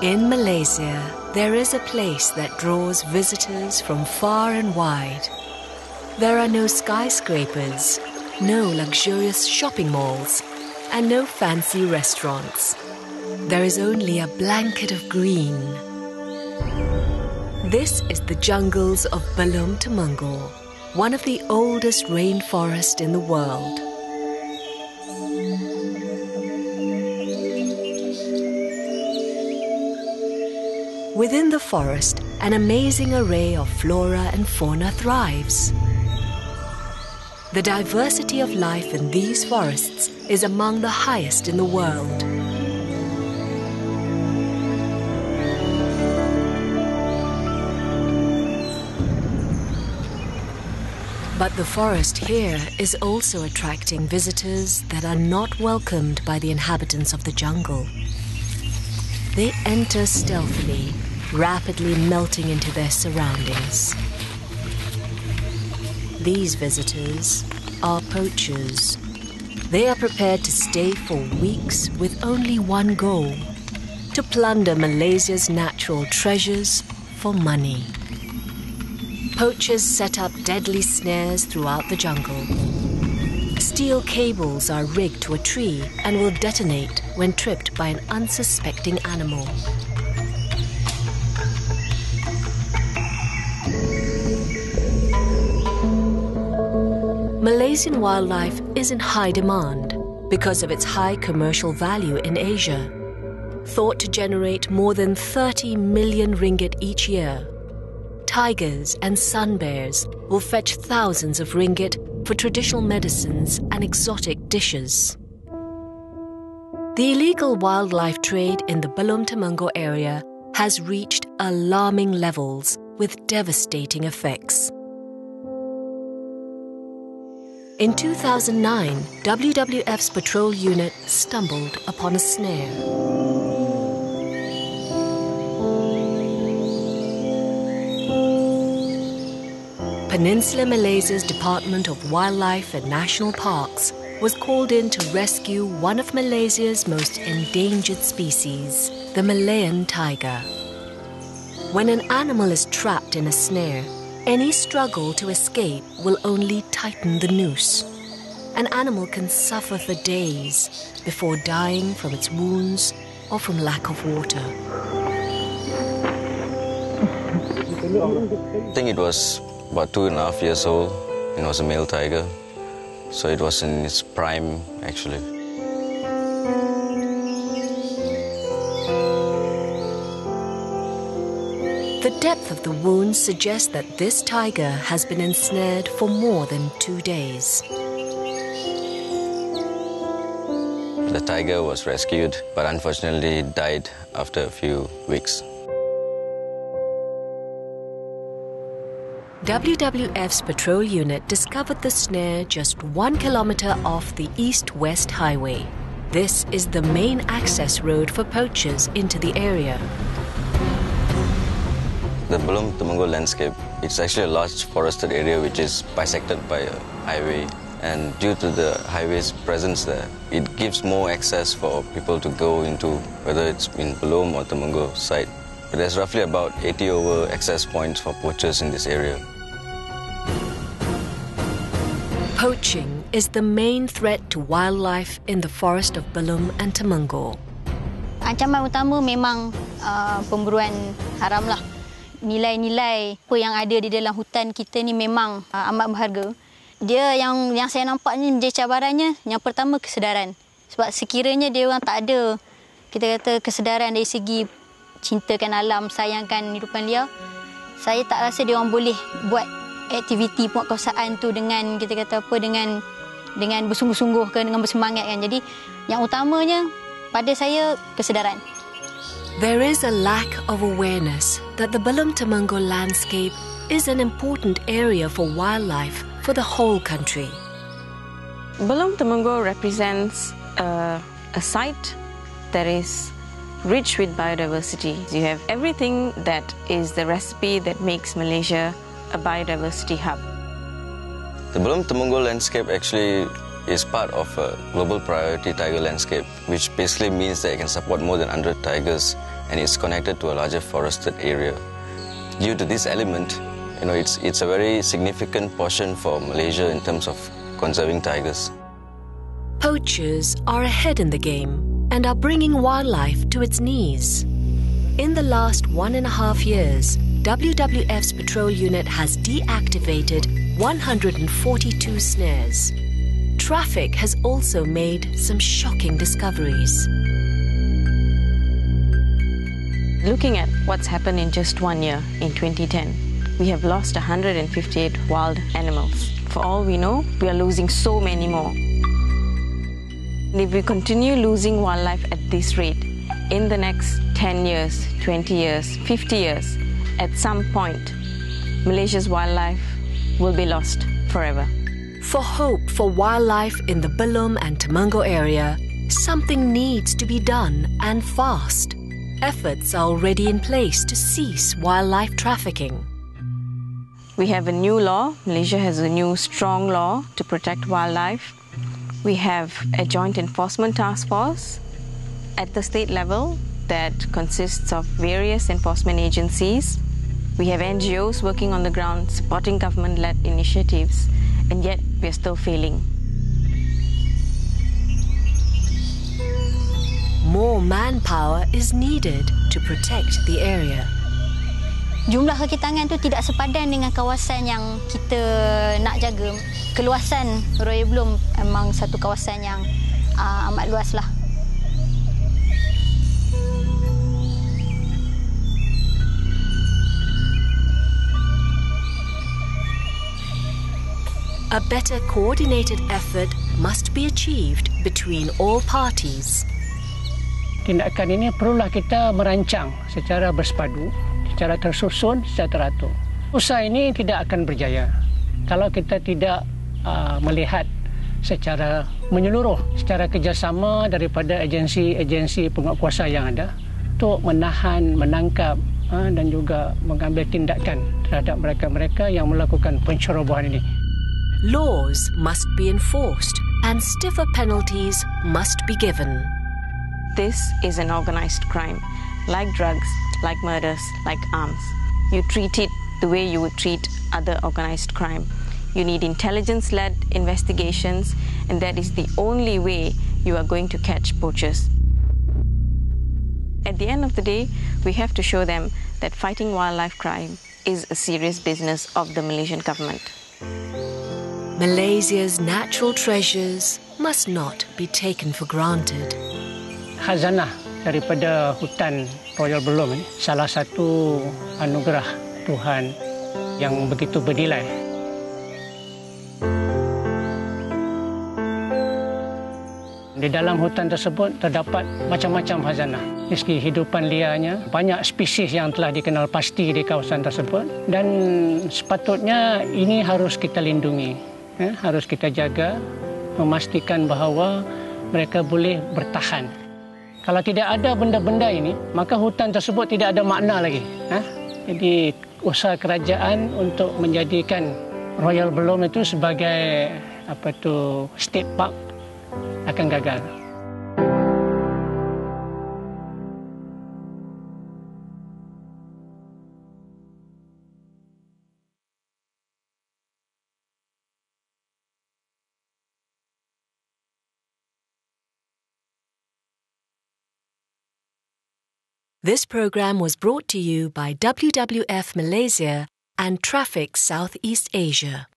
In Malaysia, there is a place that draws visitors from far and wide. There are no skyscrapers, no luxurious shopping malls, and no fancy restaurants. There is only a blanket of green. This is the jungles of Belum-Temengor, one of the oldest rainforests in the world. Within the forest, an amazing array of flora and fauna thrives. The diversity of life in these forests is among the highest in the world. But the forest here is also attracting visitors that are not welcomed by the inhabitants of the jungle. They enter stealthily, rapidly melting into their surroundings. These visitors are poachers. They are prepared to stay for weeks with only one goal: to plunder Malaysia's natural treasures for money. Poachers set up deadly snares throughout the jungle. Steel cables are rigged to a tree and will detonate when tripped by an unsuspecting animal. Malaysian wildlife is in high demand because of its high commercial value in Asia, thought to generate more than 30 million ringgit each year. Tigers and sun bears will fetch thousands of ringgit for traditional medicines and exotic dishes. The illegal wildlife trade in the Belum-Temengor area has reached alarming levels with devastating effects. In 2009, WWF's patrol unit stumbled upon a snare. Peninsular Malaysia's Department of Wildlife and National Parks was called in to rescue one of Malaysia's most endangered species, the Malayan tiger. When an animal is trapped in a snare, any struggle to escape will only tighten the noose. An animal can suffer for days before dying from its wounds or from lack of water. I think it was about 2.5 years old. It was a male tiger, so it was in its prime actually. The depth of the wounds suggests that this tiger has been ensnared for more than 2 days. The tiger was rescued, but unfortunately died after a few weeks. WWF's patrol unit discovered the snare just 1 kilometer off the east-west highway. This is the main access road for poachers into the area. The Belum-Temengor landscape, it's actually a large forested area which is bisected by a highway. And due to the highway's presence there, it gives more access for people to go into, whether it's in Belum or Temengor site. But there's roughly about 80 over access points for poachers in this area. Poaching is the main threat to wildlife in the forest of Belum and Temengor. Ancaman utama memang pemburuan haram lah. Nilai-nilai apa yang ada di dalam hutan kita ni memang amat berharga. Dia yang saya nampak ni dia cabarannya, yang pertama kesedaran. Sebab sekiranya dia orang tak ada, kita kata kesedaran dari segi cintakan alam, sayangkan hidupan liar, saya tak rasa dia orang boleh buat aktiviti penguatkuasaan tu dengan kita kata apa dengan bersungguh-sungguh ke, dengan bersemangat kan. Jadi yang utamanya pada saya kesedaran. There is a lack of awareness that the Belum-Temengor landscape is an important area for wildlife for the whole country. Belum-Temengor represents a site that is rich with biodiversity. You have everything that is the recipe that makes Malaysia a biodiversity hub. The Belum-Temengor landscape actually is part of a global priority tiger landscape, which basically means that it can support more than 100 tigers and it's connected to a larger forested area. Due to this element, it's a very significant portion for Malaysia in terms of conserving tigers. Poachers are ahead in the game and are bringing wildlife to its knees. In the last 1.5 years, WWF's patrol unit has deactivated 142 snares. Traffic has also made some shocking discoveries. Looking at what's happened in just 1 year, in 2010, we have lost 158 wild animals. For all we know, we are losing so many more. And if we continue losing wildlife at this rate, in the next 10 years, 20 years, 50 years, at some point, Malaysia's wildlife will be lost forever. For hope for wildlife in the Belum and Temengor area, something needs to be done, and fast. Efforts are already in place to cease wildlife trafficking. We have a new law. Malaysia has a new strong law to protect wildlife. We have a joint enforcement task force at the state level that consists of various enforcement agencies. We have NGOs working on the ground supporting government-led initiatives, and yet we are still failing. More manpower is needed to protect the area. Jumlah kekitangan tu tidak sepadan dengan kawasan yang kita nak jaga. Keluasan Royal Belum memang satu kawasan yang amat luas lah. A better coordinated effort must be achieved between all parties. Tindakan ini perlulah kita merancang secara bersepadu, secara tersusun, secara teratur. Usaha ini tidak akan berjaya kalau kita tidak melihat secara menyeluruh, secara kerjasama daripada agensi-agensi penguatkuasa yang ada untuk menahan, menangkap dan juga mengambil tindakan terhadap mereka-mereka yang melakukan pencerobohan ini. Laws must be enforced and stiffer penalties must be given. This is an organized crime, like drugs, like murders, like arms. You treat it the way you would treat other organized crime. You need intelligence-led investigations, and that is the only way you are going to catch poachers. At the end of the day, we have to show them that fighting wildlife crime is a serious business of the Malaysian government. Malaysia's natural treasures must not be taken for granted. Khazanah daripada hutan Royal Belum ini salah satu anugerah Tuhan yang begitu bernilai. Di dalam hutan tersebut terdapat macam-macam khazanah. Dari segi kehidupan liarnya, banyak spesies yang telah dikenal pasti di kawasan tersebut, dan sepatutnya ini harus kita lindungi, harus kita jaga, memastikan bahawa mereka boleh bertahan. Kalau tidak ada benda-benda ini, maka hutan tersebut tidak ada makna lagi. Jadi usaha kerajaan untuk menjadikan Royal Belum itu sebagai state park akan gagal. This program was brought to you by WWF Malaysia and Traffic Southeast Asia.